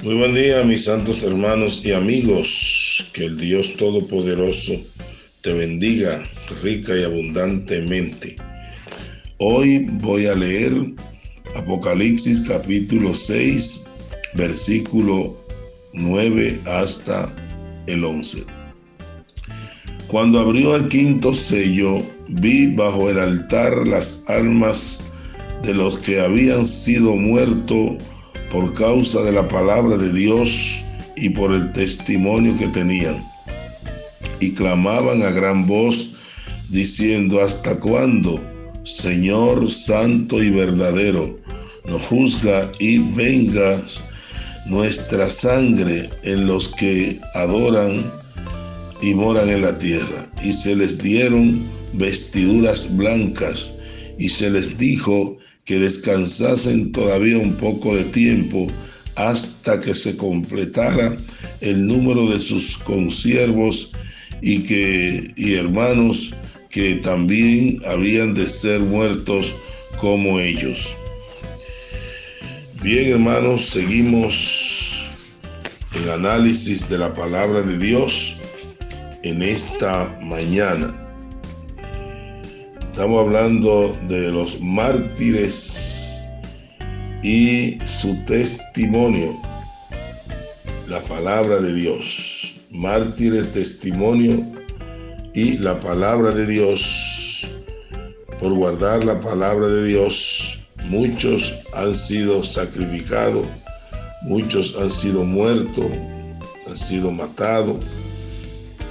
Muy buen día, mis santos hermanos y amigos. Que el Dios Todopoderoso te bendiga rica y abundantemente. Hoy voy a leer Apocalipsis capítulo 6, versículo 9 hasta el 11. Cuando abrió el quinto sello, vi bajo el altar las almas de los que habían sido muertos por causa de la palabra de Dios y por el testimonio que tenían. Y clamaban a gran voz, diciendo: ¿hasta cuándo, Señor santo y verdadero, nos juzga y vengas nuestra sangre en los que adoran y moran en la tierra? Y se les dieron vestiduras blancas, y se les dijo que descansasen todavía un poco de tiempo hasta que se completara el número de sus consiervos y hermanos que también habían de ser muertos como ellos. Bien, hermanos, seguimos el análisis de la palabra de Dios en esta mañana. Estamos hablando de los mártires y su testimonio, la palabra de Dios. Mártires, testimonio y la palabra de Dios. Por guardar la palabra de Dios, muchos han sido sacrificados, muchos han sido muertos, han sido matados,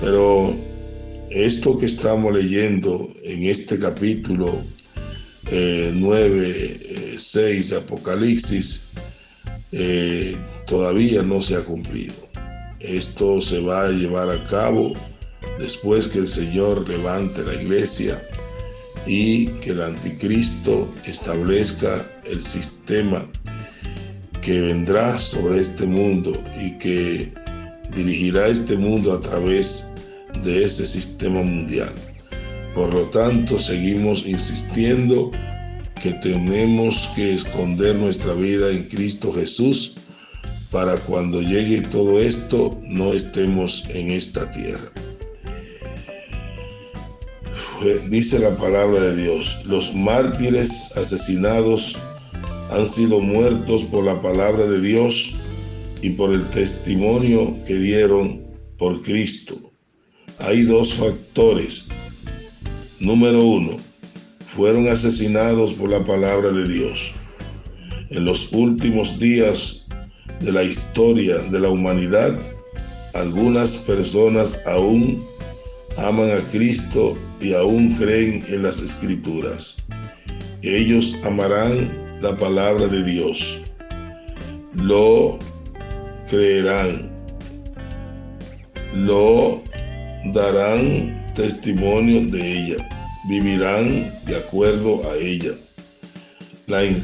pero esto que estamos leyendo en este capítulo 6 de Apocalipsis todavía no se ha cumplido. Esto se va a llevar a cabo después que el Señor levante la iglesia y que el anticristo establezca el sistema que vendrá sobre este mundo y que dirigirá este mundo a través de ese sistema mundial. Por lo tanto, seguimos insistiendo que tenemos que esconder nuestra vida en Cristo Jesús para cuando llegue todo esto no estemos en esta tierra. Dice la palabra de Dios: los mártires asesinados han sido muertos por la palabra de Dios y por el testimonio que dieron por Cristo. Hay dos factores. Número 1, fueron asesinados por la palabra de Dios. En los últimos días de la historia de la humanidad, algunas personas aún aman a Cristo y aún creen en las Escrituras. Ellos amarán la palabra de Dios, lo creerán, lo darán testimonio de ella, vivirán de acuerdo a ella,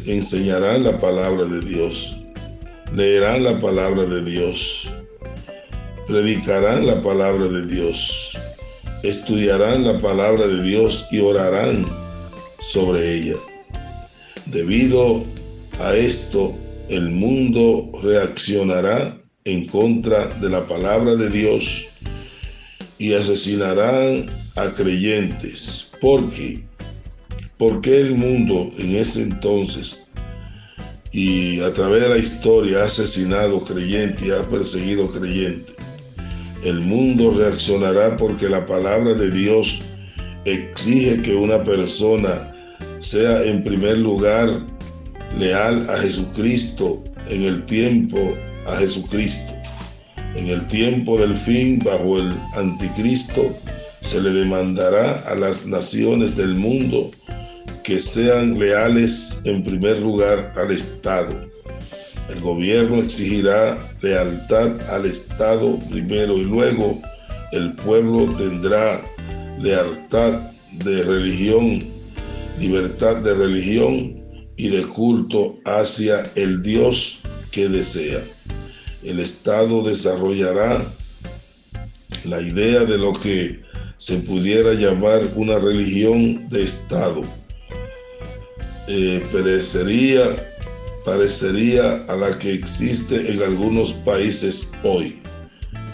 enseñarán la palabra de Dios, leerán la palabra de Dios, predicarán la palabra de Dios, estudiarán la palabra de Dios y orarán sobre ella. Debido a esto, el mundo reaccionará en contra de la palabra de Dios y asesinarán a creyentes. ¿Por qué? Porque el mundo en ese entonces y a través de la historia ha asesinado creyentes y ha perseguido creyentes. El mundo reaccionará porque la palabra de Dios exige que una persona sea en primer lugar leal a Jesucristo en el tiempo a Jesucristo. En el tiempo del fin, bajo el anticristo, se le demandará a las naciones del mundo que sean leales en primer lugar al Estado. El gobierno exigirá lealtad al Estado primero y luego el pueblo tendrá lealtad de religión, libertad de religión y de culto hacia el Dios que desea. El Estado desarrollará la idea de lo que se pudiera llamar una religión de Estado. Perecería parecería a la que existe en algunos países hoy.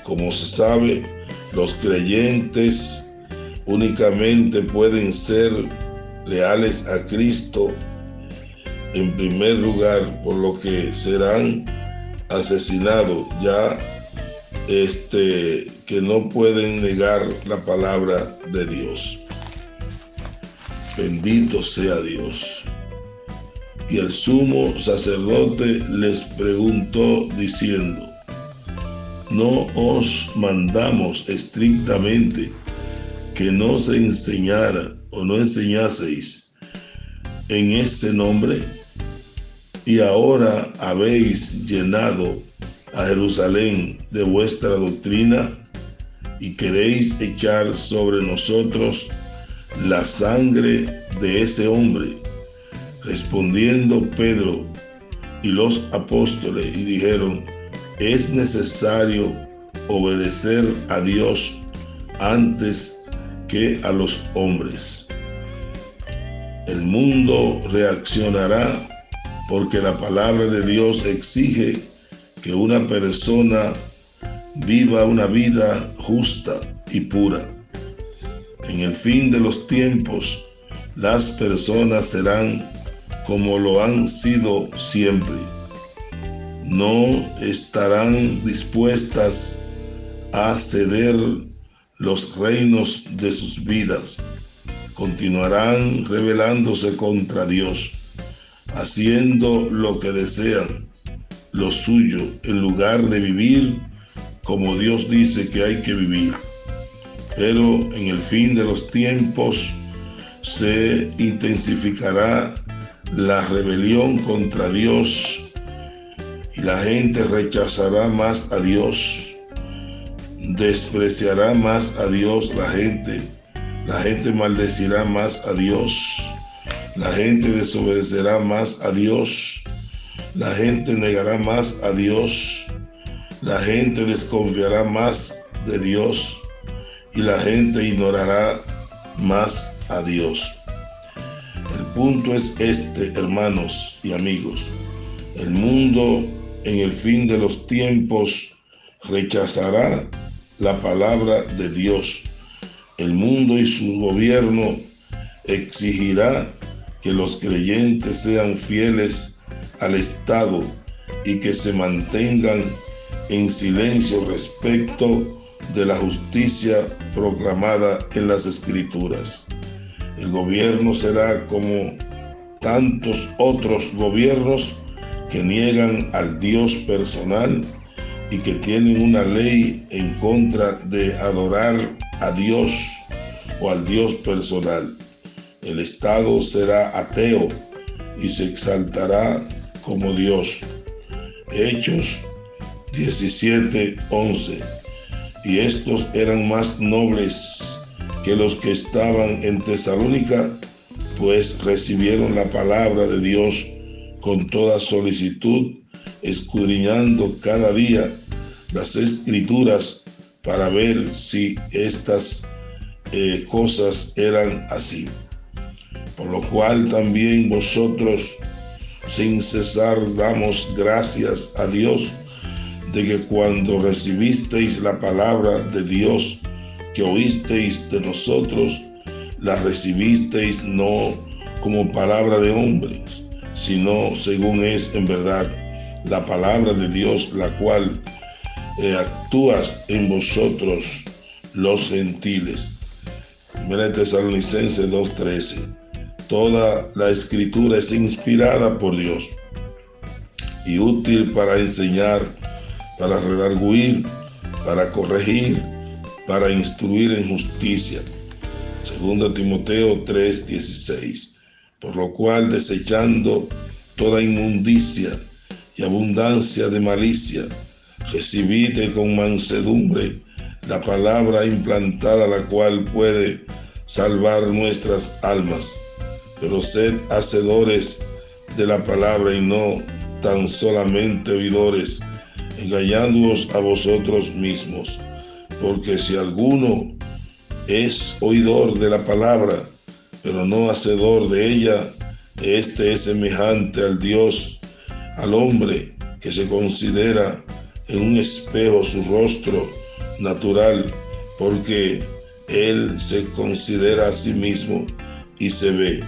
Como se sabe, los creyentes únicamente pueden ser leales a Cristo en primer lugar, por lo que serán asesinados, ya que no pueden negar la palabra de Dios. Bendito sea Dios. Y el sumo sacerdote les preguntó diciendo: ¿no os mandamos estrictamente que no se enseñara o no enseñaseis en ese nombre? Y ahora habéis llenado a Jerusalén de vuestra doctrina y queréis echar sobre nosotros la sangre de ese hombre. Respondiendo Pedro y los apóstoles y dijeron: es necesario obedecer a Dios antes que a los hombres. El mundo reaccionará porque la palabra de Dios exige que una persona viva una vida justa y pura. En el fin de los tiempos, las personas serán como lo han sido siempre. No estarán dispuestas a ceder los reinos de sus vidas. Continuarán rebelándose contra Dios, haciendo lo que desean, lo suyo, en lugar de vivir como Dios dice que hay que vivir. Pero en el fin de los tiempos se intensificará la rebelión contra Dios y la gente rechazará más a Dios, despreciará más a Dios la gente maldecirá más a Dios, la gente desobedecerá más a Dios, la gente negará más a Dios, la gente desconfiará más de Dios y la gente ignorará más a Dios. El punto es este, hermanos y amigos. El mundo en el fin de los tiempos rechazará la palabra de Dios. El mundo y su gobierno exigirá que los creyentes sean fieles al Estado y que se mantengan en silencio respecto de la justicia proclamada en las Escrituras. El gobierno será como tantos otros gobiernos que niegan al Dios personal y que tienen una ley en contra de adorar a Dios o al Dios personal. El Estado será ateo y se exaltará como Dios. Hechos 17:11. Y estos eran más nobles que los que estaban en Tesalónica, pues recibieron la palabra de Dios con toda solicitud, escudriñando cada día las Escrituras para ver si estas cosas eran así. Por lo cual también vosotros sin cesar damos gracias a Dios de que cuando recibisteis la palabra de Dios que oísteis de nosotros, la recibisteis no como palabra de hombres, sino según es en verdad la palabra de Dios, la cual actúa en vosotros los gentiles. 1 Tesalonicenses 2:13. Toda la Escritura es inspirada por Dios y útil para enseñar, para redarguir, para corregir, para instruir en justicia. 2 Timoteo 3:16. Por lo cual, desechando toda inmundicia y abundancia de malicia, recibid con mansedumbre la palabra implantada, la cual puede salvar nuestras almas. Pero sed hacedores de la palabra y no tan solamente oidores, engañándoos a vosotros mismos. Porque si alguno es oidor de la palabra, pero no hacedor de ella, este es semejante al Dios al hombre que se considera en un espejo su rostro natural, porque él se considera a sí mismo y se ve,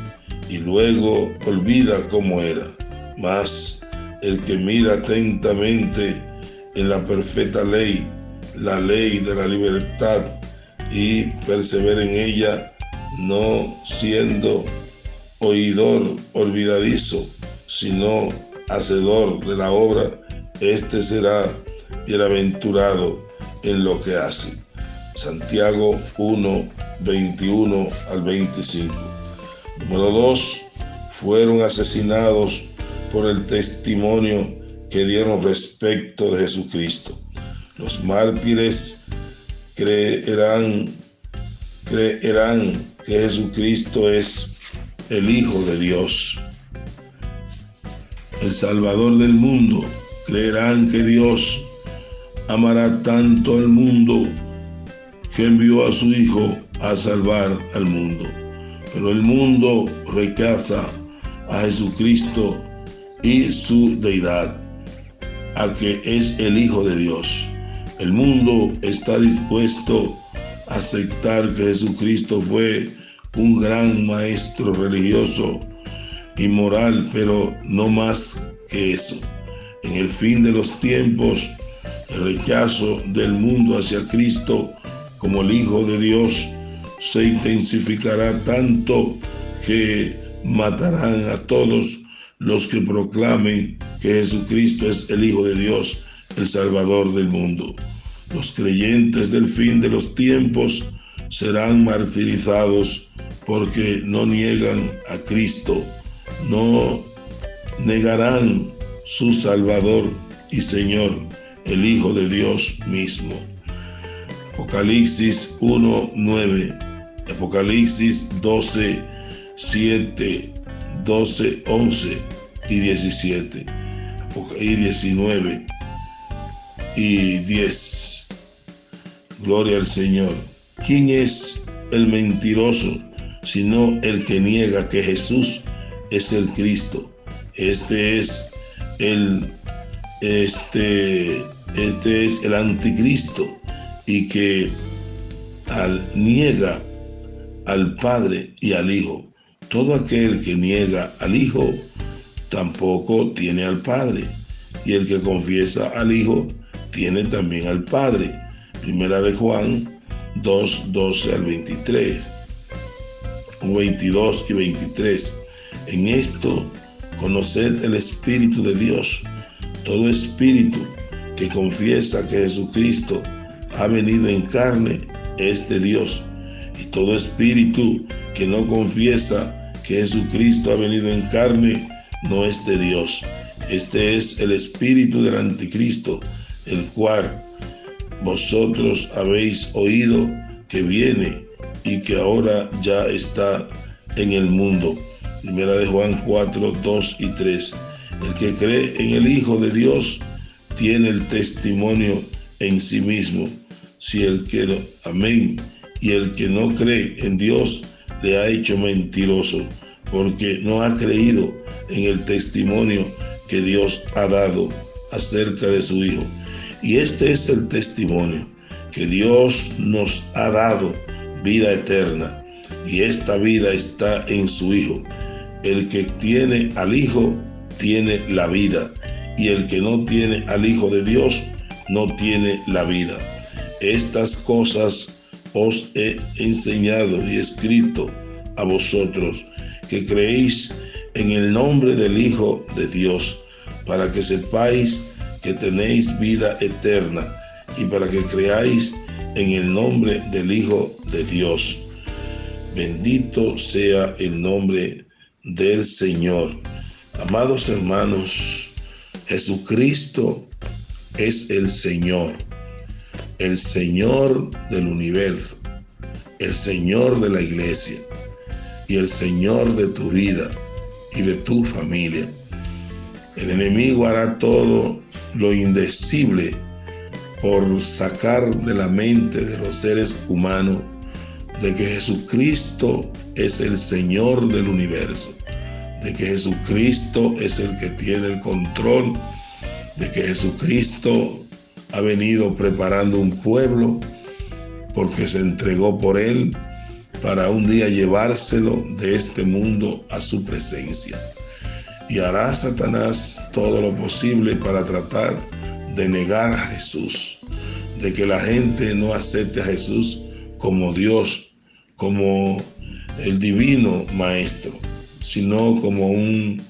y luego olvida cómo era. Mas el que mira atentamente en la perfecta ley, la ley de la libertad, y persevera en ella, no siendo oidor olvidadizo, sino hacedor de la obra, este será bienaventurado en lo que hace. Santiago 1, 21 al 25. Número 2. Fueron asesinados por el testimonio que dieron respecto de Jesucristo. Los mártires creerán que Jesucristo es el Hijo de Dios, el Salvador del mundo. Creerán que Dios amará tanto al mundo que envió a su Hijo a salvar al mundo. Pero el mundo rechaza a Jesucristo y su deidad, a que es el Hijo de Dios. El mundo está dispuesto a aceptar que Jesucristo fue un gran maestro religioso y moral, pero no más que eso. En el fin de los tiempos, el rechazo del mundo hacia Cristo como el Hijo de Dios se intensificará tanto que matarán a todos los que proclamen que Jesucristo es el Hijo de Dios, el Salvador del mundo. Los creyentes del fin de los tiempos serán martirizados porque no niegan a Cristo, no negarán su Salvador y Señor, el Hijo de Dios mismo. Apocalipsis 1:9, Apocalipsis 12:7, 12, 11 y 17, y 19 y 10. Gloria al Señor. ¿Quién es el mentiroso sino el que niega que Jesús es el Cristo? Este es el anticristo, y que niega al Padre y al Hijo. Todo aquel que niega al Hijo tampoco tiene al Padre, y el que confiesa al Hijo tiene también al Padre. Primera de Juan 2, 12 al 23, 22 y 23. En esto conoced el Espíritu de Dios. Todo espíritu que confiesa que Jesucristo ha venido en carne es de Dios, y todo espíritu que no confiesa que Jesucristo ha venido en carne no es de Dios. Este es el espíritu del anticristo, el cual vosotros habéis oído que viene y que ahora ya está en el mundo. Primera de Juan 4, 2 y 3. El que cree en el Hijo de Dios tiene el testimonio en sí mismo. Amén. Y el que no cree en Dios le ha hecho mentiroso, porque no ha creído en el testimonio que Dios ha dado acerca de su Hijo. Y este es el testimonio, que Dios nos ha dado vida eterna, y esta vida está en su Hijo. El que tiene al Hijo tiene la vida, y el que no tiene al Hijo de Dios no tiene la vida. Estas cosas os he enseñado y escrito a vosotros, que creéis en el nombre del Hijo de Dios, para que sepáis que tenéis vida eterna, y para que creáis en el nombre del Hijo de Dios. Bendito sea el nombre del Señor. Amados hermanos, Jesucristo es el Señor del universo, el Señor de la iglesia, y el Señor de tu vida y de tu familia. El enemigo hará todo lo indecible por sacar de la mente de los seres humanos de que Jesucristo es el Señor del universo, de que Jesucristo es el que tiene el control, de que Jesucristo ha venido preparando un pueblo porque se entregó por él para un día llevárselo de este mundo a su presencia. Y hará Satanás todo lo posible para tratar de negar a Jesús, de que la gente no acepte a Jesús como Dios, como el divino maestro, sino como un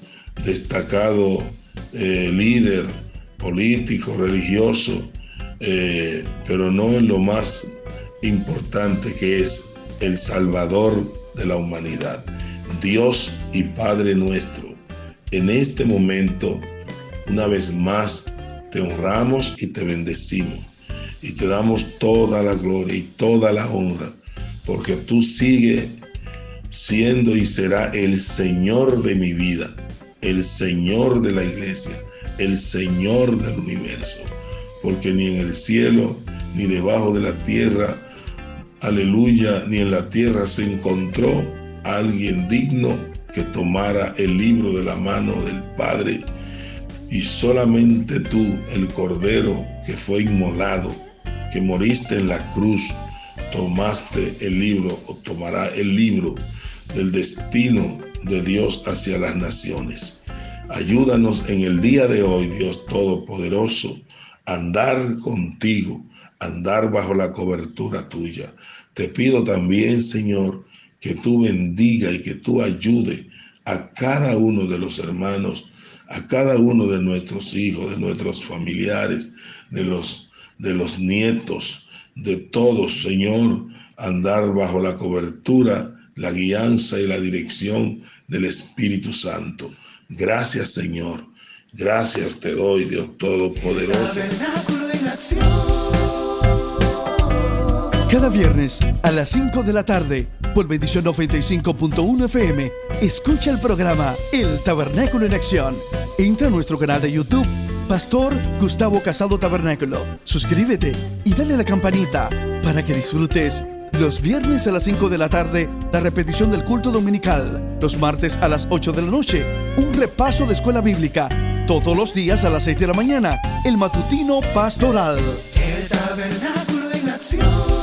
destacado líder político, religioso, pero no en lo más importante, que es el Salvador de la humanidad, Dios y Padre nuestro. En este momento, una vez más, te honramos y te bendecimos y te damos toda la gloria y toda la honra, porque tú sigues siendo y será el Señor de mi vida, el Señor de la iglesia, el Señor del universo, porque ni en el cielo ni debajo de la tierra, aleluya, ni en la tierra se encontró alguien digno que tomara el libro de la mano del Padre, y solamente tú, el Cordero que fue inmolado, que moriste en la cruz, tomaste el libro o tomará el libro del destino de Dios hacia las naciones. Ayúdanos en el día de hoy, Dios Todopoderoso, a andar contigo, a andar bajo la cobertura tuya. Te pido también, Señor, que tú bendiga y que tú ayude a cada uno de los hermanos, a cada uno de nuestros hijos, de nuestros familiares, de los nietos, de todos, Señor, andar bajo la cobertura, la guianza y la dirección del Espíritu Santo. Gracias, Señor. Gracias te doy, Dios Todopoderoso. Tabernáculo en Acción. Cada viernes a las 5 de la tarde, por Bendición 95.1 FM, escucha el programa El Tabernáculo en Acción. Entra a nuestro canal de YouTube, Pastor Gustavo Casado Tabernáculo. Suscríbete y dale a la campanita para que disfrutes los viernes a las 5 de la tarde la repetición del culto dominical, los martes a las 8 de la noche, un repaso de escuela bíblica, todos los días a las 6 de la mañana, el matutino pastoral. El Tabernáculo en Acción.